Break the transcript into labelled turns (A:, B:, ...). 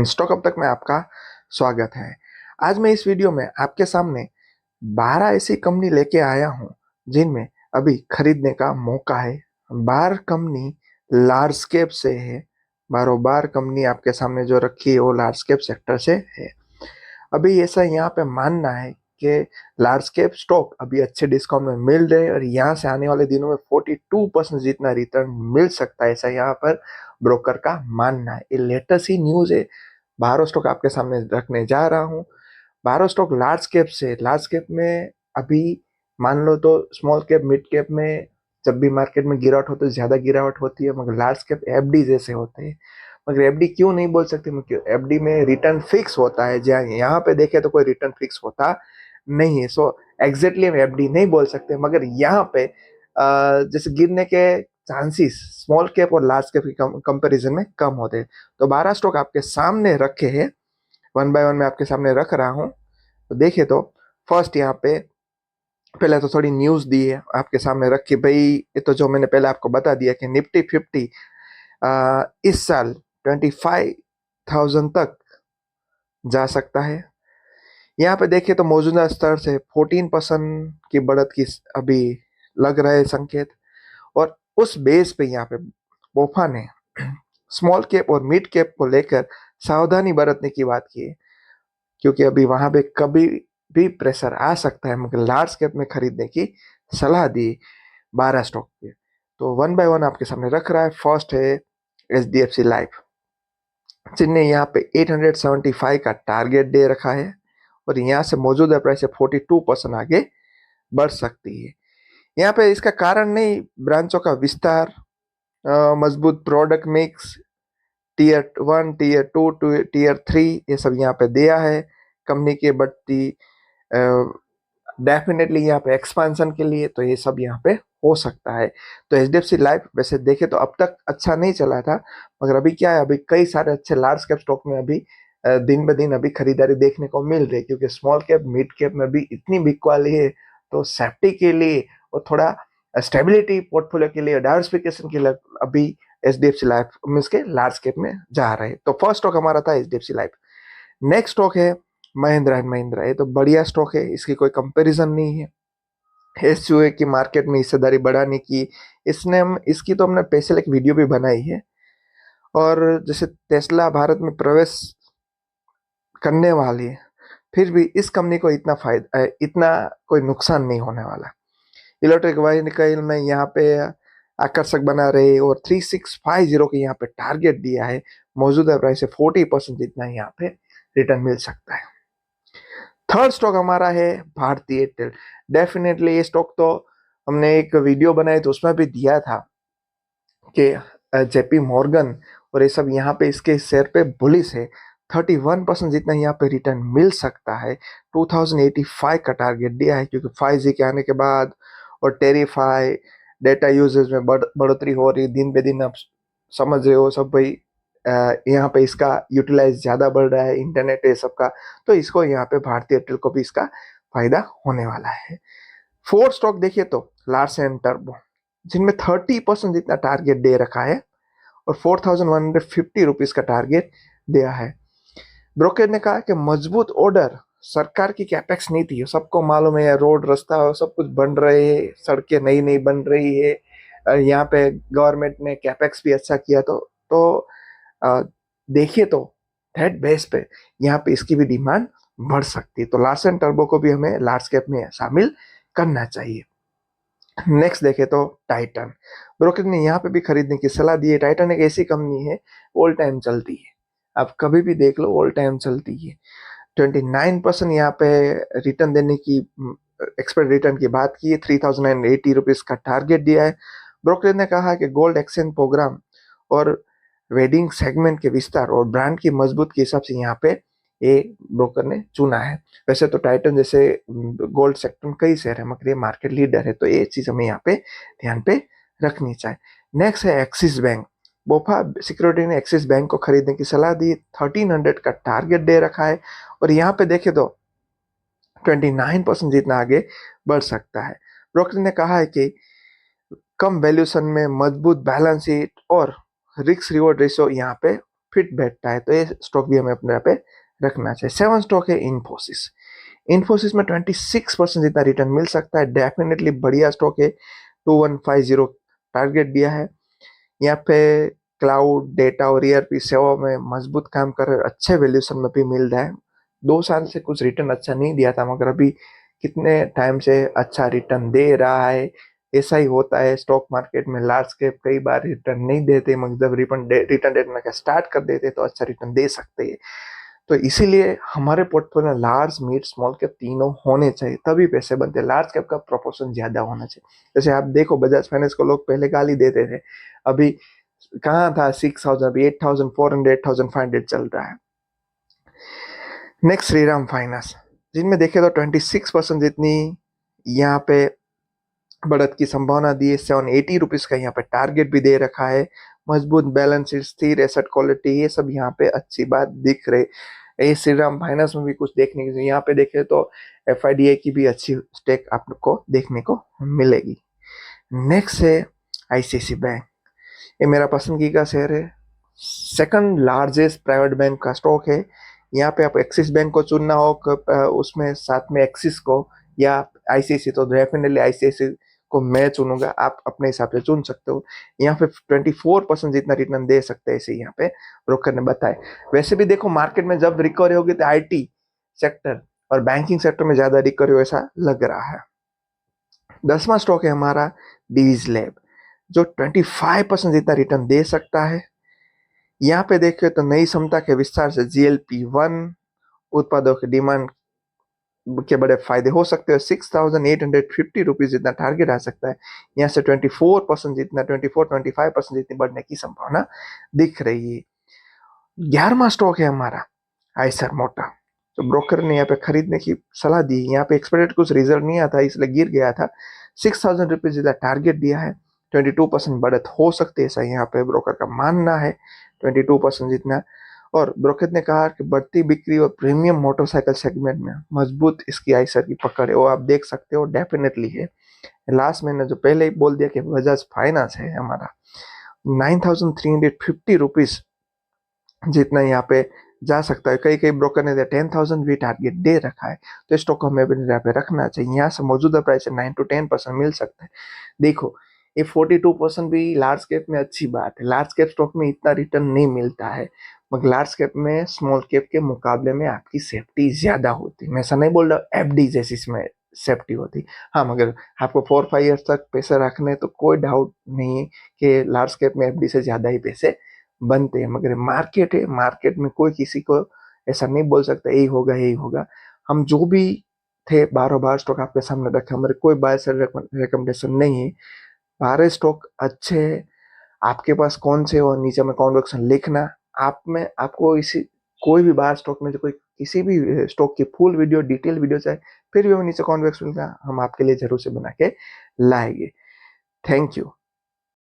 A: Stock up तक में आपका स्वागत है। आज मैं इस वीडियो में आपके सामने 12 ऐसी कंपनी लेके आया हूं जिनमें अभी खरीदने का मौका है। 12 कंपनी लार्ज कैप से है। 12 कंपनी आपके सामने जो रखी है वो लार्ज कैप सेक्टर से है। अभी ऐसा यहाँ पे मानना है कि लार्ज कैप स्टॉक अभी अच्छे डिस्काउंट में मिल रहे हैं और यहाँ से आने वाले दिनों में 42% जितना रिटर्न मिल सकता है, ऐसा यहाँ पर ब्रोकर का मानना है। ये लेटेस्ट ही न्यूज है। 12 स्टॉक आपके सामने रखने जा रहा हूँ। 12 स्टॉक लार्ज कैप से। लार्ज कैप में अभी मान लो तो स्मॉल कैप मिड कैप में जब भी मार्केट में गिरावट होती है तो ज्यादा गिरावट होती है, मगर लार्ज कैप एफडी जैसे होते हैं। मगर एफडी क्यों नहीं बोल सकते, एफडी में रिटर्न फिक्स होता है, जहाँ यहाँ पे देखे तो कोई रिटर्न फिक्स होता नहीं है। सो एग्जैक्टली हम एफडी नहीं बोल सकते, मगर यहाँ पे जैसे गिरने के चांसेस स्मॉल कैप और लार्ज कैप की कंपैरिजन में कम होते हैं। तो 12 स्टॉक आपके सामने रखे हैं, वन बाय वन मैं आपके सामने रख रहा हूँ। तो देखिए, तो फर्स्ट यहाँ पे पहले तो थोड़ी न्यूज दी है आपके सामने रखी भाई। ये तो जो मैंने पहले आपको बता दिया कि निफ्टी 50 इस साल 25,000 तक जा सकता है। यहाँ पे देखिए तो मौजूदा स्तर से 14% की बढ़त की अभी लग रहे संकेत। और उस बेस पे यहाँ पे बोफा ने स्मॉल कैप और मिड कैप को लेकर सावधानी बरतने की बात की है, क्योंकि अभी वहां पे कभी भी प्रेशर आ सकता है, मगर लार्ज कैप में खरीदने की सलाह दी 12 स्टॉक पे। तो वन बाय वन आपके सामने रख रहा है। फर्स्ट है एचडीएफसी लाइफ, जिनने यहाँ पे 875 का टारगेट दे रखा है और यहाँ से मौजूदा प्राइस से 42% आगे बढ़ सकती है। यहाँ पे इसका कारण नहीं, ब्रांचों का विस्तार, मजबूत product mix, tier 1 tier 2 tier 3 ये सब यहाँ पे दिया है। कंपनी की बढ़ती डेफिनेटली यहाँ पे एक्सपांशन के लिए, तो ये सब यहाँ पे हो सकता है। तो एचडीएफसी लाइफ वैसे देखे तो अब तक अच्छा नहीं चला था, मगर अभी क्या है, अभी कई सारे अच्छे लार्ज कैप स्टॉक में अभी दिन ब दिन अभी खरीदारी देखने को मिल रही है, क्योंकि स्मॉल कैप मिड कैप में भी इतनी बिक वाली है। तो सेफ्टी के लिए और थोड़ा स्टेबिलिटी पोर्टफोलियो के लिए, डाइवर्सिफिकेशन के लिए अभी एचडीएफसी लाइफ मीन्स के लार्ज कैप में जा रहे हैं। तो फर्स्ट स्टॉक हमारा था एचडीएफसी लाइफ। नेक्स्ट स्टॉक है महिंद्रा एंड महिंद्रा। ये तो बढ़िया स्टॉक है, इसकी कोई कंपैरिजन नहीं है। एसयूए की मार्केट में हिस्सेदारी बढ़ाने की इसकी तो हमने स्पेशल एक वीडियो भी बनाई है। और जैसे टेस्ला भारत में प्रवेश करने वाली है, फिर भी इस कंपनी को इतना कोई नुकसान नहीं होने वाला। इलेक्ट्रिक व्हीकल में यहाँ पे आकर्षक बना रहे और 3650 के यहाँ पे टारगेट दिया है। मौजूदा प्राइस से 40% जितना यहाँ पे रिटर्न मिल सकता है। थर्ड स्टॉक हमारा है भारती एयरटेल। डेफिनेटली ये स्टॉक तो हमने एक वीडियो बनाई तो उसमें भी दिया था कि जेपी मॉर्गन और ये सब यहाँ पे इसके शेयर पे बुलिश है। 31% जितना यहाँ पे रिटर्न मिल सकता है। 2085 का टारगेट दिया है, क्योंकि 5G के आने के बाद और टेरिफाई डेटा यूजेज में बढ़ोतरी हो रही दिन पे दिन। आप समझ रहे हो सब भाई, यहाँ पे इसका यूटिलाइज ज्यादा बढ़ रहा है इंटरनेट ये सब का। तो इसको यहाँ पे भारतीय एयरटेल को भी इसका फायदा होने वाला है। फोर्थ स्टॉक देखिए तो लार्सन टर्बो, जिनमें 30% जितना टारगेट दे रखा है और 4150 रुपीज का टारगेट दिया है। ब्रोकर ने कहा कि मजबूत ऑर्डर, सरकार की कैपेक्स नीति है, सबको मालूम है, रोड रास्ता सब कुछ बन रहे हैं, सड़कें नई नई बन रही है। यहाँ पे गवर्नमेंट ने कैपेक्स भी अच्छा किया। तो देखिए तो दैट बेस पे यहाँ पे इसकी भी डिमांड बढ़ सकती है। तो लार्सन टर्बो को भी हमें लार्ज कैप में शामिल करना चाहिए। नेक्स्ट देखे तो टाइटन, ब्रोकर ने यहाँ पे भी खरीदने की सलाह दी है। टाइटन एक ऐसी कंपनी है ऑल टाइम चलती है, आप कभी भी देख लो ऑल टाइम चलती है। 29% यहाँ पे रिटर्न देने की एक्सपेक्ट रिटर्न की बात की है। 3080 रुपीज का टारगेट दिया है। ब्रोकर ने कहा कि गोल्ड एक्सचेंज प्रोग्राम और वेडिंग सेगमेंट के विस्तार और ब्रांड की मजबूत के हिसाब से यहाँ पे ये ब्रोकर ने चुना है। वैसे तो टाइटन जैसे गोल्ड सेक्टर में कई शेयर है, मगर ये मार्केट लीडर है, तो ये चीज हमें यहाँ पे ध्यान पे रखनी चाहिए। नेक्स्ट है एक्सिस बैंक। बोफा सिक्योरिटी ने एक्सिस बैंक को खरीदने की सलाह दी। 1300 का टारगेट दे रखा है और यहाँ पे देखे तो 29% जितना आगे बढ़ सकता है। ब्रोकर ने कहा है कि कम वैल्यूशन में मजबूत बैलेंस शीट और रिस्क रिवॉर्ड रेशियो यहाँ पे फिट बैठता है, तो ये स्टॉक भी हमें अपने यहाँ पे रखना चाहिए। 7 स्टॉक है इन्फोसिस। इन्फोसिस में 26% जितना रिटर्न मिल सकता है, डेफिनेटली बढ़िया स्टॉक है। 2150 टारगेट दिया है यहाँ पे। क्लाउड डेटा और ईआरपी सेवा में मजबूत काम कर रहे, अच्छे वैल्यूएशन में भी मिल रहा है। 2 साल से कुछ रिटर्न अच्छा नहीं दिया था, मगर अभी कितने टाइम से अच्छा रिटर्न दे रहा है। ऐसा ही होता है स्टॉक मार्केट में, लार्ज कैप कई बार रिटर्न नहीं देते, मगर जब रिटर्न देना का स्टार्ट कर देते तो अच्छा रिटर्न दे सकते हैं। तो इसीलिए हमारे पोर्टफोलियो में लार्ज मिड स्मॉल कैप तीनों होने चाहिए, तभी पैसे बनते हैं। लार्ज कैप का प्रोपोर्शन ज्यादा होना चाहिए। जैसे आप देखो बजाज फाइनेंस को लोग पहले गाली देते थे, अभी कहाँ था 6000, अभी 8400 8500 चल रहा है। नेक्स्ट श्रीराम फाइनेंस, जिनमें देखे तो 26% जितनी यहाँ पे बढ़त की संभावना दी है। 780 रुपीज का यहाँ पे टारगेट भी दे रखा है। मजबूत बैलेंस शीट, स्थिर एसेट क्वालिटी, ये सब यहाँ पे अच्छी बात दिख रही। ये श्रीराम फाइनेंस में भी कुछ देखने की, यहाँ पे देखे तो एफआईडीए की भी अच्छी स्टेक आपको देखने को मिलेगी। नेक्स्ट है आईसीआईसी बैंक। ये मेरा पसंदीदा शेयर है, सेकंड लार्जेस्ट प्राइवेट बैंक का स्टॉक है। यहाँ पे आप एक्सिस बैंक को चुनना हो, उसमें साथ में एक्सिस को या आईसीआईसी, तो डेफिनेटली आईसीआईसी को मैं चुनूंगा, आप अपने हिसाब से चुन सकते हो। यहाँ पे 24% जितना रिटर्न दे सकते हैं, इसे यहाँ पे ब्रोकर ने बताया। वैसे भी देखो मार्केट में जब रिकवरी होगी तो आईटी सेक्टर और बैंकिंग सेक्टर में ज्यादा रिकवरी ऐसा लग रहा है। 10वां स्टॉक है हमारा डीवीज लैब, जो 25% जितना रिटर्न दे सकता है। यहाँ पे देखें तो नई क्षमता के विस्तार से GLP-1 उत्पादों की डिमांड के बड़े फायदे हो सकते हैं। 6850 रुपीज जितना टारगेट आ सकता है। यहाँ से 24% जितना 25% जितनी बढ़ने की संभावना दिख रही है। 11वां स्टॉक है हमारा आइसर मोटा, तो ब्रोकर ने यहाँ पे खरीदने की सलाह दी। यहाँ पे एक्सपेक्टेड कुछ रिजल्ट नहीं आता, इसलिए गिर गया था। 6000 रुपीज जितना टारगेट दिया है। 22% बढ़त हो सकती है, ऐसा यहाँ पे ब्रोकर का मानना है। 22% जितना। और ब्रोकर ने कहा कि बढ़ती बिक्री और प्रीमियम मोटरसाइकिल सेगमेंट में मजबूत इसकी आइसर की पकड़ है, वो आप देख सकते हो, डेफिनेटली है। लास्ट मैंने जो पहले ही बोल दिया कि बजाज फाइनेंस है हमारा, 9350 रुपीज जितना यहाँ पे जा सकता है। कई कई ब्रोकर ने 10,000 भी टारगेट दे रखा है, तो स्टॉक को हमें यहाँ पे रखना चाहिए। यहाँ से मौजूदा प्राइस 9 to 10% मिल सकता है। देखो ये 42% भी लार्ज कैप में अच्छी बात है। लार्ज कैप स्टॉक में इतना रिटर्न नहीं मिलता है, मगर लार्ज कैप में स्मॉल कैप के मुकाबले में आपकी सेफ्टी ज्यादा होती है। मैं ऐसा नहीं बोल रहा एफडी जैसी इसमें सेफ्टी होती, हाँ, मगर आपको 4-5 ईयर्स तक पैसे रखने तो कोई डाउट नहीं है कि लार्ज कैप में एफडी से ज्यादा ही पैसे बनते हैं। मगर मार्केट है, मार्केट में कोई किसी को ऐसा नहीं बोल सकता यही होगा यही होगा। हम जो भी थे 12 स्टॉक आपके सामने रखे, हमारे कोई बाय सेल रिकमेंडेशन नहीं है। 12 स्टॉक अच्छे है, आपके पास कौन से और नीचे में कॉन्वेक्शन लिखना। आप में आपको इसी कोई भी 12 स्टॉक में से कोई किसी भी स्टॉक की फुल वीडियो डिटेल वीडियो चाहे, फिर भी वो नीचे कॉन्वेक्शन का हम आपके लिए जरूर से बना के लाएंगे। Thank you.